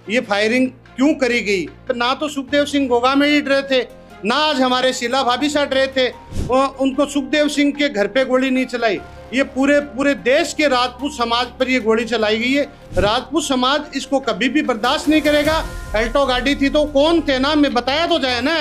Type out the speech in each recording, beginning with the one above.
ये फायरिंग क्यों करी गई। ना तो सुखदेव सिंह गोगामेडी डरे थे, ना आज हमारे शीला भाभी साहब डरे थे। उनको सुखदेव सिंह के घर पे गोली नहीं चलाई, ये पूरे देश के राजपूत समाज पर ये गोली चलाई गई है। राजपूत समाज इसको कभी भी बर्दाश्त नहीं करेगा। अल्टो गाड़ी थी तो कौन थे ना, मैं बताया तो जाए ना,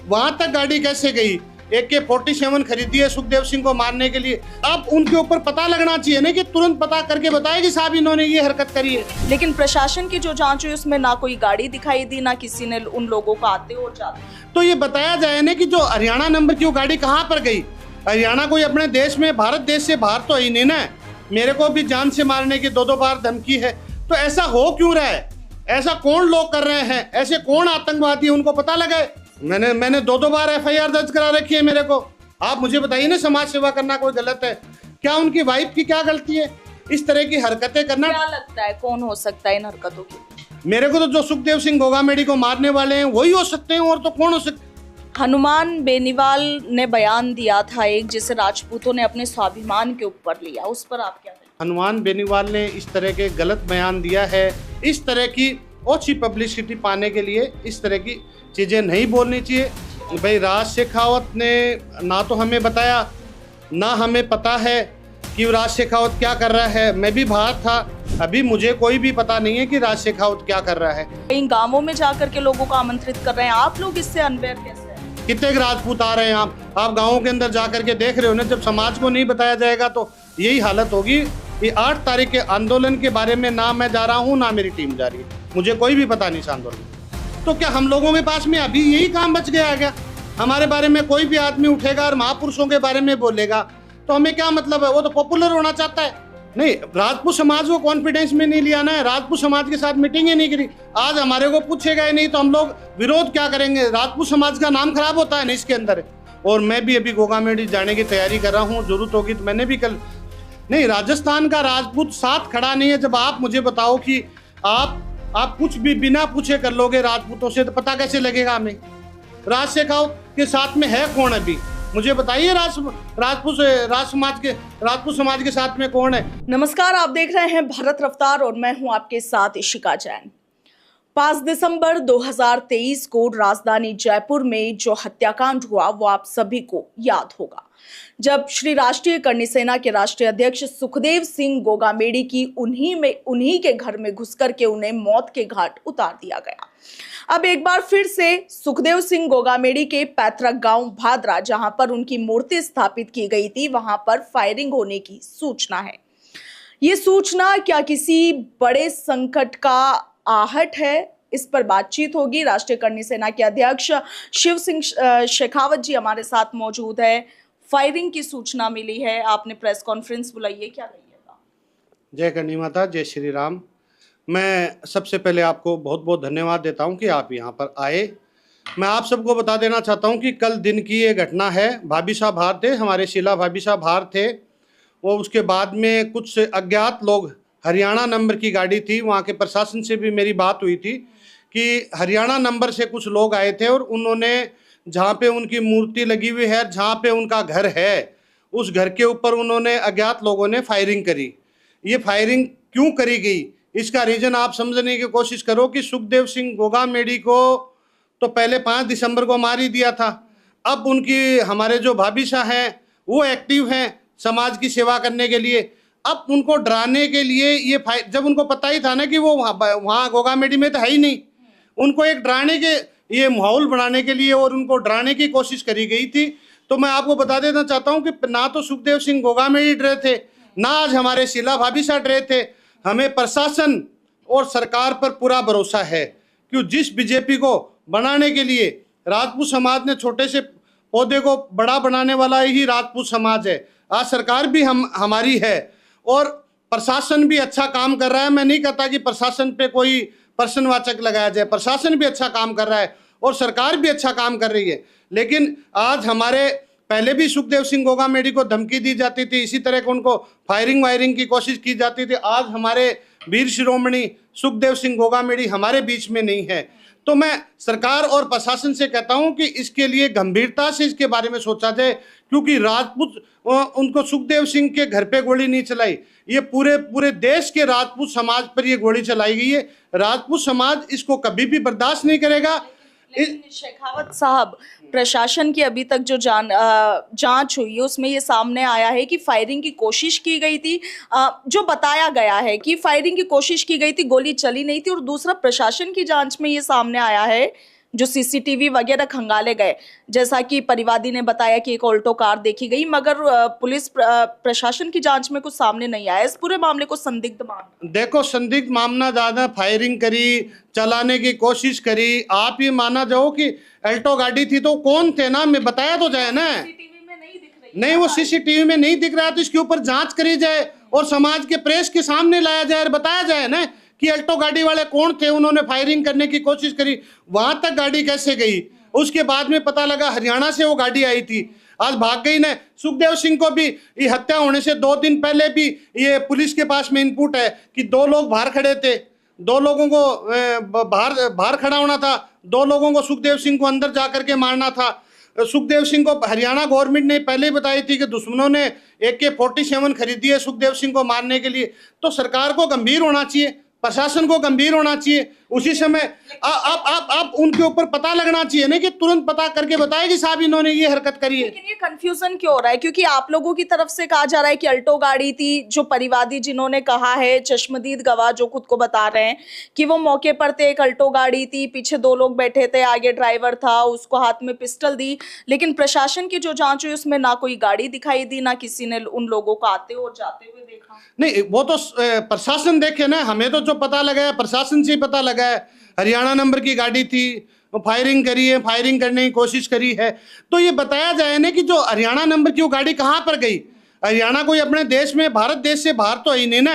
वहां तक गाड़ी कैसे गई। AK-47 खरीदी है सुखदेव सिंह को मारने के लिए। अब उनके ऊपर पता लगना चाहिए ना, कि तुरंत पता करके बताए कि साहब इन्होंने ये हरकत करी है। लेकिन प्रशासन की जो जांच हुई उसमें ना कोई गाड़ी दिखाई दी, ना किसी ने उन लोगों को आते और जाते। तो ये बताया जाए ना कि जो हरियाणा नंबर की वो गाड़ी कहाँ पर गई। हरियाणा कोई अपने देश में, भारत देश से बाहर तो ही नहीं ना। मेरे को भी जान से मारने की 2-2 बार धमकी है। तो ऐसा हो क्यों रहा है? ऐसा कौन लोग कर रहे हैं? ऐसे कौन आतंकवादी है, उनको पता लगे। मैंने 2-2 बार FIR दर्ज करा रखी है मेरे को। आप मुझे बताइए ना, समाज सेवा करना कोई गलत है क्या? उनकी वाइफ की क्या गलती है इस तरह की हरकतें करना? क्या लगता है कौन हो सकता है इन हरकतों की? मेरे को तो जो सुखदेव सिंह गोगामेडी को मारने वाले हैं वही हो सकते हैं, और तो कौन हो सकते। हनुमान बेनीवाल ने बयान दिया था एक, जिसे राजपूतों ने अपने स्वाभिमान के ऊपर लिया, उस पर आप क्या कहें? हनुमान बेनीवाल ने इस तरह के गलत बयान दिया है। इस तरह की अच्छी पब्लिसिटी पाने के लिए इस तरह की चीज़ें नहीं बोलनी चाहिए। भाई राज शेखावत ने ना तो हमें बताया, ना हमें पता है कि राज शेखावत क्या कर रहा है। मैं भी बाहर था, अभी मुझे कोई भी पता नहीं है कि राज शेखावत क्या कर रहा है। इन गांवों में जाकर के लोगों को आमंत्रित कर रहे हैं, आप लोग इससे अनवेयर कैसे हैं? कितने राजपूत आ रहे हैं। आप गाँवों के अंदर जा करके देख रहे हो ना। जब समाज को नहीं बताया जाएगा तो यही हालत होगी। ये 8 तारीख के आंदोलन के बारे में ना मैं जा रहा हूँ, ना मेरी टीम जा रही है, मुझे कोई भी पता नहीं इस आंदोलन। तो क्या हम लोगों के पास में अभी यही काम बच गया क्या? हमारे बारे में कोई भी आदमी उठेगा और महापुरुषों के बारे में बोलेगा तो हमें क्या मतलब है? वो तो पॉपुलर होना चाहता है। नहीं, राजपूत समाज को कॉन्फिडेंस में नहीं लिया ना है। राजपूत समाज के साथ मीटिंग ही नहीं करी। आज हमारे को पूछेगा ही नहीं तो हम लोग विरोध क्या करेंगे? राजपूत समाज का नाम खराब होता है ना इसके अंदर। और मैं भी अभी गोगामेडी जाने की तैयारी कर रहा हूँ, जरूरत होगी तो मैंने भी कल। नहीं, राजस्थान का राजपूत साथ खड़ा नहीं है। जब आप मुझे बताओ कि आप कुछ भी बिना पूछे कर लोगे राजपूतों से, तो पता कैसे लगेगा हमें? राज शेखावत के साथ में है कौन अभी? मुझे बताइए, राजपूत समाज के साथ में कौन है? नमस्कार, आप देख रहे हैं भारत रफ्तार और मैं हूं आपके साथ इशिका जैन। 5 दिसंबर 2023 को राजधानी जयपुर में जो हत्याकांड हुआ वो आप सभी को याद होगा, जब श्री राष्ट्रीय करणी सेना के राष्ट्रीय अध्यक्ष सुखदेव सिंह गोगामेडी की उन्हीं के घर में घुसकर के उन्हें मौत के घाट उतार दिया गया। अब एक बार फिर से सुखदेव सिंह गोगामेडी के पैतृक गांव भादरा, जहां पर उनकी मूर्ति स्थापित की गई थी, वहां पर फायरिंग होने की सूचना है। ये सूचना क्या किसी बड़े संकट का आहट है? इस पर बातचीत होगी। राष्ट्रीय करणी सेना के अध्यक्ष शिव सिंह शेखावत जी हमारे साथ मौजूद है। फायरिंग की सूचना मिली है, आपने प्रेस कॉन्फ्रेंस बुलाई है, क्या कहिएगा? जय करणी माता, जय श्री राम। मैं सबसे पहले आपको बहुत बहुत धन्यवाद देता हूं कि आप यहाँ पर आए। मैं आप सबको बता देना चाहता हूं कि कल दिन की ये घटना है। भाभी साहब बाहर थे, हमारे शीला भाभी साहब बाहर थे। वो उसके बाद में कुछ अज्ञात लोग, हरियाणा नंबर की गाड़ी थी, वहाँ के प्रशासन से भी मेरी बात हुई थी कि हरियाणा नंबर से कुछ लोग आए थे और उन्होंने जहाँ पे उनकी मूर्ति लगी हुई है, जहाँ पे उनका घर है, उस घर के ऊपर उन्होंने अज्ञात लोगों ने फायरिंग करी। ये फायरिंग क्यों करी गई, इसका रीज़न आप समझने की कोशिश करो कि सुखदेव सिंह गोगामेडी को तो पहले 5 दिसंबर को मार ही दिया था। अब उनकी, हमारे जो भाभी साहब हैं वो एक्टिव हैं समाज की सेवा करने के लिए। अब उनको डराने के लिए ये जब उनको पता ही था ना कि वो वहाँ गोगामेडी में तो है ही नहीं, उनको एक डराने के, ये माहौल बनाने के लिए और उनको डराने की कोशिश करी गई थी। तो मैं आपको बता देना चाहता हूँ कि ना तो सुखदेव सिंह गोगामेडी डरे थे, ना आज हमारे शीला भाभी साहब डरे थे। हमें प्रशासन और सरकार पर पूरा भरोसा है कि जिस बीजेपी को बनाने के लिए राजपूत समाज ने, छोटे से पौधे को बड़ा बनाने वाला ही राजपूत समाज है। आज सरकार भी हमारी है और प्रशासन भी अच्छा काम कर रहा है। मैं नहीं कहता कि प्रशासन पे कोई प्रश्नवाचक लगाया जाए, प्रशासन भी अच्छा काम कर रहा है और सरकार भी अच्छा काम कर रही है। लेकिन आज हमारे, पहले भी सुखदेव सिंह गोगामेडी को धमकी दी जाती थी, इसी तरह के उनको फायरिंग वायरिंग की कोशिश की जाती थी। आज हमारे वीर शिरोमणि सुखदेव सिंह गोगामेड़ी हमारे बीच में नहीं है। तो मैं सरकार और प्रशासन से कहता हूं कि इसके लिए गंभीरता से इसके बारे में सोचा जाए, क्योंकि राजपूत उनको सुखदेव सिंह के घर पे गोली नहीं चलाई, ये पूरे पूरे देश के राजपूत समाज पर ये गोली चलाई गई है। राजपूत समाज इसको कभी भी बर्दाश्त नहीं करेगा। लेकिन शेखावत साहब, प्रशासन की अभी तक जो जांच हुई है उसमें ये सामने आया है कि फायरिंग की कोशिश की गई थी। जो बताया गया है कि फायरिंग की कोशिश की गई थी, गोली चली नहीं थी। और दूसरा, प्रशासन की जांच में ये सामने आया है, जो सीसीटीवी वगैरह खंगाले गए, जैसा कि परिवादी ने बताया कि एक ऑल्टो कार देखी गई, मगर पुलिस प्रशासन की जांच में कुछ सामने नहीं आया। इस पूरे मामले को संदिग्ध मान देखो, संदिग्ध मामला ज्यादा, फायरिंग करी, चलाने की कोशिश करी। आप ये माना जाओ कि अल्टो गाड़ी थी तो कौन थे ना, मैं बताया तो जाए ना। सीसीटीवी में नहीं दिख रही, नहीं, वो सीसीटीवी में नहीं दिख रहा तो इसके ऊपर जांच करी जाए और समाज के प्रेस के सामने लाया जाए और बताया जाए ना कि अल्टो गाड़ी वाले कौन थे, उन्होंने फायरिंग करने की कोशिश करी, वहां तक गाड़ी कैसे गई। उसके बाद में पता लगा हरियाणा से वो गाड़ी आई थी, आज भाग गई ना। सुखदेव सिंह को भी ये हत्या होने से 2 दिन पहले भी ये पुलिस के पास में इनपुट है कि 2 लोग बाहर खड़े थे, 2 लोगों को बाहर खड़ा होना था, 2 लोगों को सुखदेव सिंह को अंदर जाकर के मारना था। सुखदेव सिंह को हरियाणा गवर्नमेंट ने पहले बताई थी कि दुश्मनों ने AK-47 खरीदी है सुखदेव सिंह को मारने के लिए। तो सरकार को गंभीर होना चाहिए, प्रशासन को गंभीर होना चाहिए। उसी समय आप उनके ऊपर पता लगना चाहिए ना कि तुरंत पता करके बताए कि साहब इन्होंने ये हरकत करी है। लेकिन ये कंफ्यूजन क्यों हो रहा है? क्योंकि आप लोगों की तरफ से कहा जा रहा है कि अल्टो गाड़ी थी, जो परिवादी जिन्होंने कहा है, चश्मदीद गवाह जो खुद को बता रहे हैं कि वो मौके पर थे, एक अल्टो गाड़ी थी, पीछे 2 लोग बैठे थे, आगे ड्राइवर था, उसको हाथ में पिस्टल दी। लेकिन प्रशासन की जो जांच हुई उसमें ना कोई गाड़ी दिखाई दी, ना किसी ने उन लोगों को आते और जाते हुए देखा। नहीं, वो तो प्रशासन देखे ना, हमें तो जो पता लगा है प्रशासन से ही पता लगा है। हरियाणा नंबर की गाड़ी थी, वो फायरिंग करी है, फायरिंग करने की कोशिश करी है। तो ये बताया जाए ना कि जो हरियाणा नंबर की वो गाड़ी कहाँ पर गई। हरियाणा कोई अपने देश में, भारत देश से बाहर तो ही नहीं ना।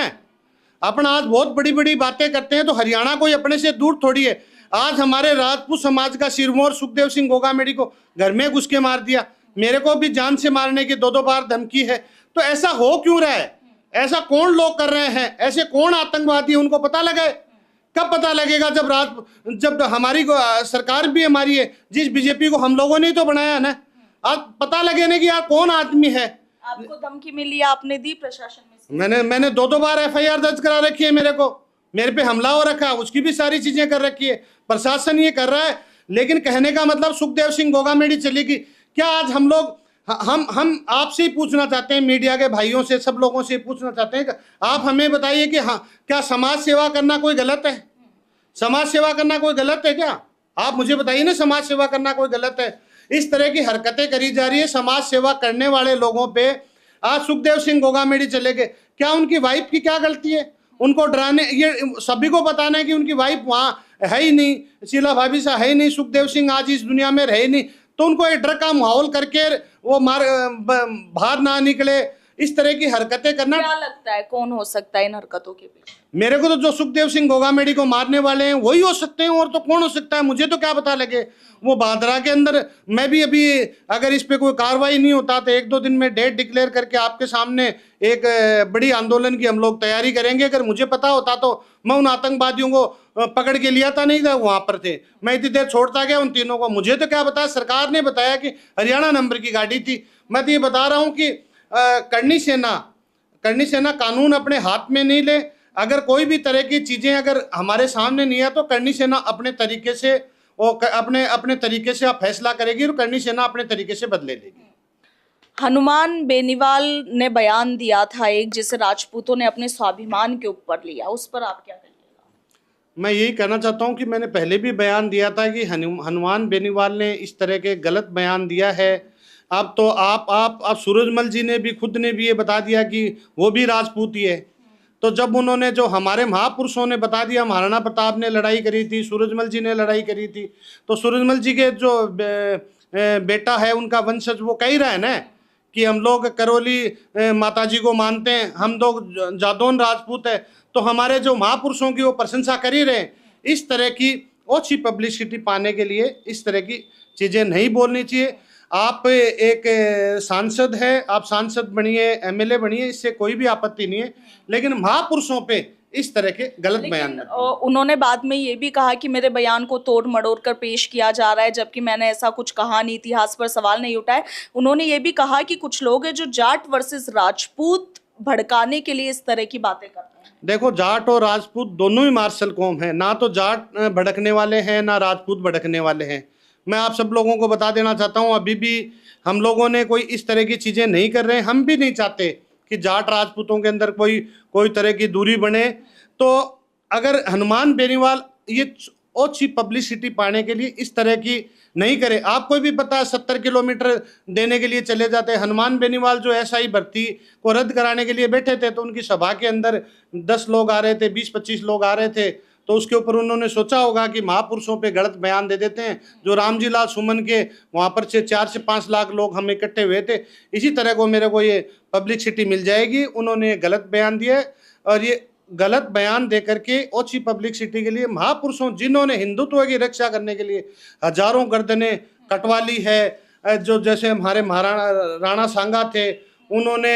अपन आज बहुत बड़ी बड़ी बातें करते हैं तो हरियाणा कोई अपने से दूर थोड़ी है। आज हमारे राजपूत समाज का सिरमौर सुखदेव सिंह गोगामेड़ी को घर में घुस के मार दिया, मेरे को भी जान से मारने की 2-2 बार धमकी है। तो ऐसा हो क्यों रहा है? ऐसा कौन लोग कर रहे हैं? ऐसे कौन आतंकवादी, उनको पता लगे? कब पता लगेगा? जब हमारी सरकार भी हमारी है, जिस बीजेपी को हम लोगों ने तो बनाया ना, आज पता लगे ना कि यार कौन आदमी है। आपको धमकी मिली, आपने दी प्रशासन में? मैंने 2-2 बार FIR दर्ज करा रखी है, मेरे पे हमला हो रखा, उसकी भी सारी चीजें कर रखी है। प्रशासन ये कर रहा है, लेकिन कहने का मतलब सुखदेव सिंह गोगामेड़ी चलेगी क्या? आज हम लोग हम आपसे ही पूछना चाहते हैं, मीडिया के भाइयों से, सब लोगों से पूछना चाहते हैं कि आप हमें बताइए कि हाँ, क्या समाज सेवा करना कोई गलत है? समाज सेवा करना कोई गलत है क्या? आप मुझे बताइए ना, समाज सेवा करना कोई गलत है? इस तरह की हरकतें करी जा रही है समाज सेवा करने वाले लोगों पे। आज सुखदेव सिंह गोगामेड़ी चले गए, क्या उनकी वाइफ की क्या गलती है? उनको डराने, ये सभी को बताना है कि उनकी वाइफ वहाँ है ही नहीं, शीला भाभी सा है ही नहीं, सुखदेव सिंह आज इस दुनिया में रहे नहीं, तो उनको एक डर का माहौल करके वो बाहर ना निकले। इस तरह की हरकतें करना, क्या लगता है कौन हो सकता है इन हरकतों के पीछे? मेरे को तो जो सुखदेव सिंह गोगामेड़ी को मारने वाले हैं वही हो सकते हैं, और तो कौन हो सकता है? मुझे तो क्या पता लगे। वो भादरा के अंदर, मैं भी अभी अगर इस पे कोई कार्रवाई नहीं होता तो 1-2 दिन में डेट डिक्लेयर करके आपके सामने एक बड़ी आंदोलन की हम लोग तैयारी करेंगे। अगर मुझे पता होता तो मैं उन आतंकवादियों को पकड़ के लिया था, नहीं था वहां पर थे, मैं इतनी देर छोड़ता गया उन तीनों को। मुझे तो क्या बताया, सरकार ने बताया कि हरियाणा नंबर की गाड़ी थी। मैं तो ये बता रहा हूँ कि करनी सेना कानून अपने हाथ में नहीं ले। अगर कोई भी तरह की चीजें अगर हमारे सामने नहीं है तो करनी सेना अपने तरीके से अपने तरीके से फैसला करेगी और करनी सेना अपने तरीके से बदले लेगी। हनुमान बेनीवाल ने बयान दिया था एक, जिसे राजपूतों ने अपने स्वाभिमान के ऊपर लिया, उस पर आप क्या कहिएगा? मैं यही कहना चाहता हूं कि मैंने पहले भी बयान दिया था कि हनुमान बेनीवाल ने इस तरह के गलत बयान दिया है। अब तो आप सूरजमल जी ने भी खुद ने भी ये बता दिया कि वो भी राजपूत ही है। तो जब उन्होंने, जो हमारे महापुरुषों ने बता दिया, महाराणा प्रताप ने लड़ाई करी थी, सूरजमल जी ने लड़ाई करी थी, तो सूरजमल जी के जो बेटा है उनका वंशज वो कह रहा है ना कि हम लोग करौली माताजी को मानते हैं, हम लोग जादौन राजपूत है। तो हमारे जो महापुरुषों की वो प्रशंसा कर ही रहे हैं। इस तरह की अच्छी पब्लिसिटी पाने के लिए इस तरह की चीज़ें नहीं बोलनी चाहिए। आप एक सांसद है, आप सांसद बनिए, MLA बनिए, इससे कोई भी आपत्ति नहीं है, लेकिन महापुरुषों पे इस तरह के गलत बयान लेकिन मत दीजिए। उन्होंने बाद में ये भी कहा कि मेरे बयान को तोड़ मड़ोड़ कर पेश किया जा रहा है, जबकि मैंने ऐसा कुछ कहा नहीं, इतिहास पर सवाल नहीं उठाए। उन्होंने ये भी कहा कि कुछ लोग हैं जो जाट वर्सेस राजपूत भड़काने के लिए इस तरह की बातें करते हैं। देखो, जाट और राजपूत दोनों ही मार्शल कौम है, ना तो जाट भड़कने वाले हैं ना राजपूत भड़कने वाले हैं। मैं आप सब लोगों को बता देना चाहता हूँ, अभी भी हम लोगों ने कोई इस तरह की चीज़ें नहीं कर रहे हैं। हम भी नहीं चाहते कि जाट राजपूतों के अंदर कोई तरह की दूरी बने। तो अगर हनुमान बेनीवाल ये अच्छी पब्लिसिटी पाने के लिए इस तरह की नहीं करे, आपको भी पता है 70 किलोमीटर देने के लिए चले जाते हैं। हनुमान बेनीवाल जो एसआई भर्ती को रद्द कराने के लिए बैठे थे, तो उनकी सभा के अंदर 10 लोग आ रहे थे, 20-25 लोग आ रहे थे। तो उसके ऊपर उन्होंने सोचा होगा कि महापुरुषों पे गलत बयान दे देते हैं। जो रामजी लाल सुमन के वहाँ पर 4 से 5 लाख लोग हम इकट्ठे हुए थे, इसी तरह को मेरे को ये पब्लिसिटी मिल जाएगी। उन्होंने गलत बयान दिया और ये गलत बयान दे करके ओछी पब्लिसिटी के लिए महापुरुषों जिन्होंने हिंदुत्व की रक्षा करने के लिए हजारों गर्दनें कटवा ली है, जो जैसे हमारे महाराणा राणा सांगा थे, उन्होंने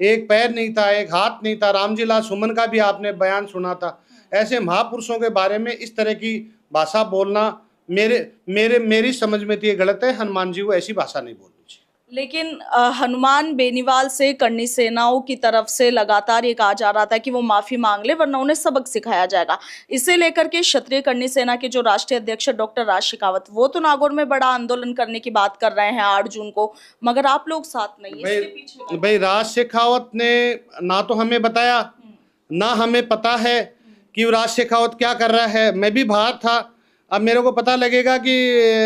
एक पैर नहीं था, एक हाथ नहीं था। रामजी लाल सुमन का भी आपने बयान सुना था। ऐसे महापुरुषों के बारे में इस तरह की भाषा बोलना मेरी समझ में तो ये गलत है। हनुमान जी को ऐसी भाषा नहीं बोलनी चाहिए। लेकिन हनुमान बेनीवाल से करनी सेनाओं की तरफ से लगातार ये कहा जा रहा था कि वो माफी मांग ले वरना उन्हें सबक सिखाया जाएगा। इसे लेकर के क्षत्रिय करनी सेना के जो राष्ट्रीय अध्यक्ष डॉक्टर राज शेखावत, वो तो नागौर में बड़ा आंदोलन करने की बात कर रहे हैं 8 जून को, मगर आप लोग साथ नहीं है। इसके पीछे भाई राज शेखावत ने ना तो हमें बताया, ना हमें पता है कि राज शेखावत क्या कर रहा है। मैं भी बाहर था। अब मेरे को पता लगेगा कि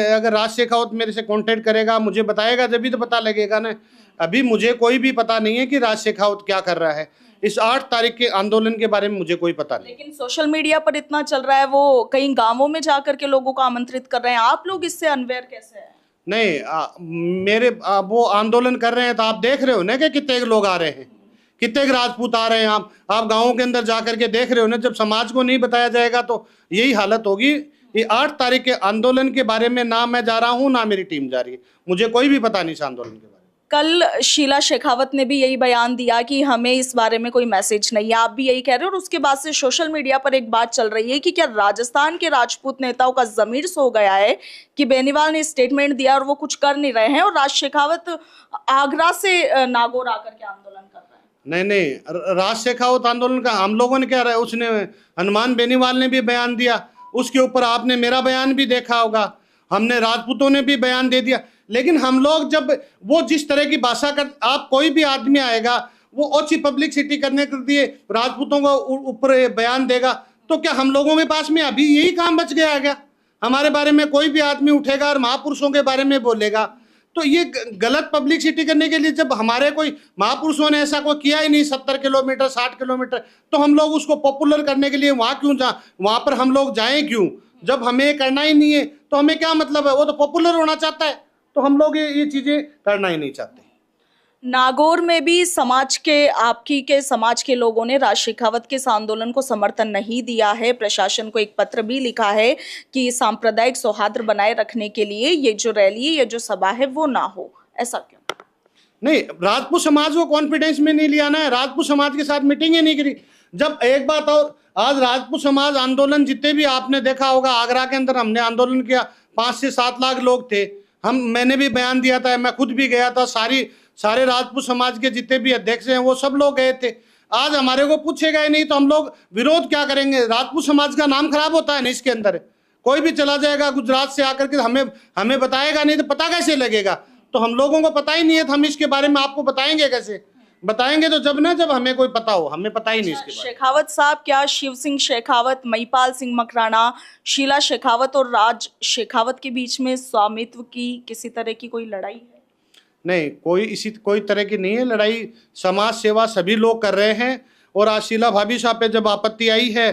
अगर राज शेखावत मेरे से कांटेक्ट करेगा, मुझे बताएगा, जब भी तो पता लगेगा ना। अभी मुझे कोई भी पता नहीं है कि राज शेखावत क्या कर रहा है। इस 8 तारीख के आंदोलन के बारे में मुझे कोई पता नहीं। लेकिन सोशल मीडिया पर इतना चल रहा है, वो कई गांवों में जाकर के लोगों को आमंत्रित कर रहे हैं। आप लोग इससे अनवेयर कैसे हैं? नहीं, वो आंदोलन कर रहे हैं तो आप देख रहे हो ना कि कितने लोग आ रहे हैं, कितने राजपूत आ रहे हैं। आप गाँवों के अंदर जाकर के देख रहे हो ना। जब समाज को नहीं बताया जाएगा तो यही हालत होगी। ये 8 तारीख के आंदोलन के बारे में ना मैं जा रहा हूँ, ना मेरी टीम जा रही है। मुझे कोई भी पता नहीं इस आंदोलन के बारे में। कल शीला शेखावत ने भी यही बयान दिया कि हमें इस बारे में कोई मैसेज नहीं है, आप भी यही कह रहे हो। और उसके बाद से सोशल मीडिया पर एक बात चल रही है कि क्या राजस्थान के राजपूत नेताओं का जमीर सो गया है कि बेनीवाल ने स्टेटमेंट दिया और वो कुछ कर नहीं रहे हैं, और राज शेखावत आगरा से नागौर आकर के आंदोलन कर रहे हैं। नहीं, राज शेखावत आंदोलन का हम लोगों ने क्या रहा है, उसने हनुमान बेनीवाल ने भी बयान दिया, उसके ऊपर आपने मेरा बयान भी देखा होगा, हमने राजपूतों ने भी बयान दे दिया। लेकिन हम लोग जब वो जिस तरह की भाषा कर, आप कोई भी आदमी आएगा वो अच्छी पब्लिसिटी करने के लिए राजपूतों को ऊपर बयान देगा, तो क्या हम लोगों के पास में अभी यही काम बच गया है क्या? हमारे बारे में कोई भी आदमी उठेगा और महापुरुषों के बारे में बोलेगा, तो ये गलत पब्लिसिटी करने के लिए, जब हमारे कोई महापुरुषों ने ऐसा कोई किया ही नहीं 70 किलोमीटर 60 किलोमीटर, तो हम लोग उसको पॉपुलर करने के लिए वहाँ क्यों वहाँ पर हम लोग जाएं क्यों? जब हमें करना ही नहीं है तो हमें क्या मतलब है? वो तो पॉपुलर होना चाहता है, तो हम लोग ये चीज़ें करना ही नहीं चाहते। नागौर में भी समाज के समाज के लोगों ने राज शेखावत के इस आंदोलन को समर्थन नहीं दिया है। प्रशासन को एक पत्र भी लिखा है कि सांप्रदायिक सौहार्द बनाए रखने के लिए ये जो रैली, ये जो सभा है वो ना हो। ऐसा क्यों? नहीं, राजपूत समाज को कॉन्फिडेंस में नहीं लिया ना, राजपूत समाज के साथ मीटिंग ही नहीं करी। जब एक बात और, आज राजपूत समाज आंदोलन जितने भी आपने देखा होगा, आगरा के अंदर हमने आंदोलन किया, 5 से 7 लाख लोग थे। मैंने भी बयान दिया था, मैं खुद भी गया था, सारे राजपूत समाज के जितने भी अध्यक्ष हैं वो सब लोग गए थे। आज हमारे को पूछेगा ही नहीं तो हम लोग विरोध क्या करेंगे? राजपूत समाज का नाम खराब होता है ना इसके अंदर। कोई भी चला जाएगा गुजरात से आकर के, हमें बताएगा नहीं तो पता कैसे लगेगा? तो हम लोगों को पता ही नहीं है तो हम इसके बारे में आपको बताएंगे कैसे? बताएंगे तो जब हमें कोई पता हो, हमें पता ही नहीं इसके बारे में। शेखावत साहब, क्या शिव सिंह शेखावत, महिपाल सिंह मकराना, शीला शेखावत और राज शेखावत के बीच में स्वामित्व की किसी तरह की कोई लड़ाई है? नहीं, कोई तरह की नहीं है लड़ाई। समाज सेवा सभी लोग कर रहे हैं। और आज शीला भाभी साहब पे जब आपत्ति आई है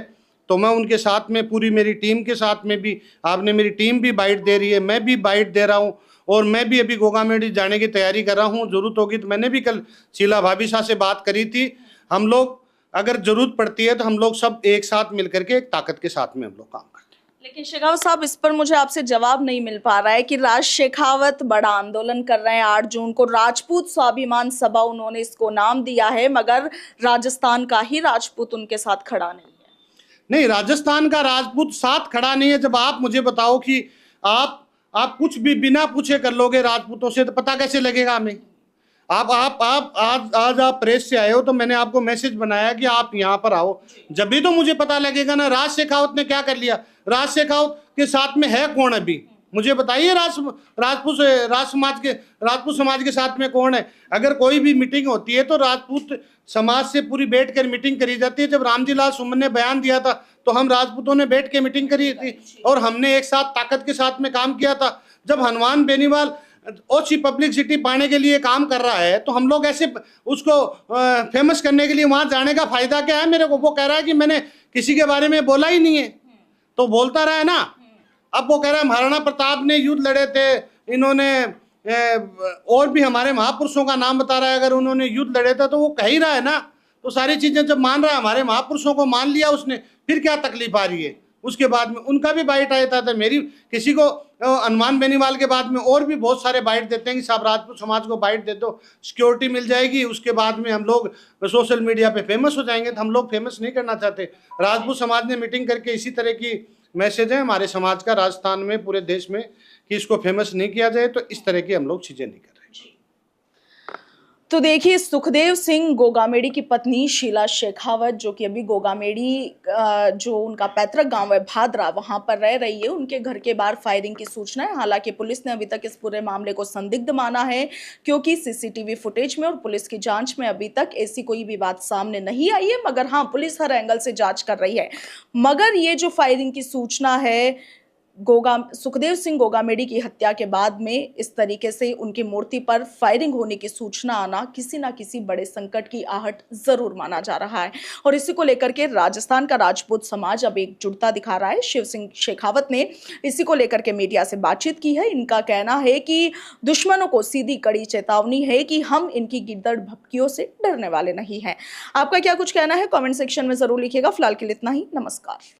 तो मैं उनके साथ में, पूरी मेरी टीम के साथ में भी, आपने मेरी टीम भी बाइट दे रही है, मैं भी बाइट दे रहा हूँ, और मैं भी अभी गोगामेडी जाने की तैयारी कर रहा हूँ। जरूरत होगी तो मैंने भी कल शीला भाभी साहब से बात करी थी। हम लोग अगर जरूरत पड़ती है तो हम लोग सब एक साथ मिलकर के एक ताकत के साथ में हम लोग काम करते हैं। लेकिन शेखावत साहब, इस पर मुझे आपसे जवाब नहीं मिल पा रहा है कि राज शेखावत बड़ा आंदोलन कर रहे हैं 8 जून को, राजपूत स्वाभिमान सभा उन्होंने इसको नाम दिया है, मगर राजस्थान का ही राजपूत उनके साथ खड़ा नहीं है। नहीं, राजस्थान का राजपूत साथ खड़ा नहीं है। जब आप मुझे बताओ कि आप कुछ भी बिना पूछे कर लोगे राजपूतों से, तो पता कैसे लगेगा हमें? आप आज आप प्रेस से आए हो, तो मैंने आपको मैसेज बनाया कि आप यहाँ पर आओ, जब भी तो मुझे पता लगेगा ना। राज शेखावत ने क्या कर लिया? राज शेखावत के साथ में है कौन अभी? मुझे बताइए। राजपूत समाज के साथ में कौन है? अगर कोई भी मीटिंग होती है तो राजपूत समाज से पूरी बैठ कर मीटिंग करी जाती है। जब रामजी लाल सुमन ने बयान दिया था तो हम राजपूतों ने बैठ के मीटिंग करी थी और हमने एक साथ ताकत के साथ में काम किया था। जब हनुमान बेनीवाल अच्छी पब्लिसिटी पाने के लिए काम कर रहा है तो हम लोग ऐसे उसको फेमस करने के लिए वहां जाने का फायदा क्या है मेरे को? वो कह रहा है कि मैंने किसी के बारे में बोला ही नहीं है, तो बोलता रहा है ना। अब वो कह रहा है महाराणा प्रताप ने युद्ध लड़े थे, इन्होंने और भी हमारे महापुरुषों का नाम बता रहा है, अगर उन्होंने युद्ध लड़े थे तो वो कह ही रहा है ना। तो सारी चीजें जब मान रहा है, हमारे महापुरुषों को मान लिया उसने, फिर क्या तकलीफ आ रही है? उसके बाद में उनका भी बाइट आया था। मेरी किसी को हनुमान बेनीवाल के बाद में और भी बहुत सारे बाइट देते हैं कि साहब राजपूत समाज को बाइट दे दो, सिक्योरिटी मिल जाएगी, उसके बाद में हम लोग सोशल मीडिया पे फेमस हो जाएंगे। तो हम लोग फेमस नहीं करना चाहते। राजपूत समाज ने मीटिंग करके इसी तरह की मैसेज है हमारे समाज का राजस्थान में, पूरे देश में, कि इसको फेमस नहीं किया जाए। तो इस तरह की हम लोग चीजें नहीं कर रहे। तो देखिए, सुखदेव सिंह गोगामेड़ी की पत्नी शीला शेखावत, जो कि अभी गोगामेड़ी जो उनका पैतृक गांव है भादरा, वहां पर रह रही है, उनके घर के बाहर फायरिंग की सूचना है। हालांकि पुलिस ने अभी तक इस पूरे मामले को संदिग्ध माना है, क्योंकि सीसीटीवी फुटेज में और पुलिस की जांच में अभी तक ऐसी कोई भी बात सामने नहीं आई है। मगर हाँ, पुलिस हर एंगल से जांच कर रही है। मगर ये जो फायरिंग की सूचना है, सुखदेव सिंह गोगामेड़ी की हत्या के बाद में इस तरीके से उनकी मूर्ति पर फायरिंग होने की सूचना आना किसी ना किसी बड़े संकट की आहट जरूर माना जा रहा है। और इसी को लेकर के राजस्थान का राजपूत समाज अब एकजुटता दिखा रहा है। शिव सिंह शेखावत ने इसी को लेकर के मीडिया से बातचीत की है। इनका कहना है कि दुश्मनों को सीधी कड़ी चेतावनी है कि हम इनकी गिद्दड़ भपकियों से डरने वाले नहीं हैं। आपका क्या कुछ कहना है? कमेंट सेक्शन में जरूर लिखिएगा। फिलहाल के लिए इतना ही। नमस्कार।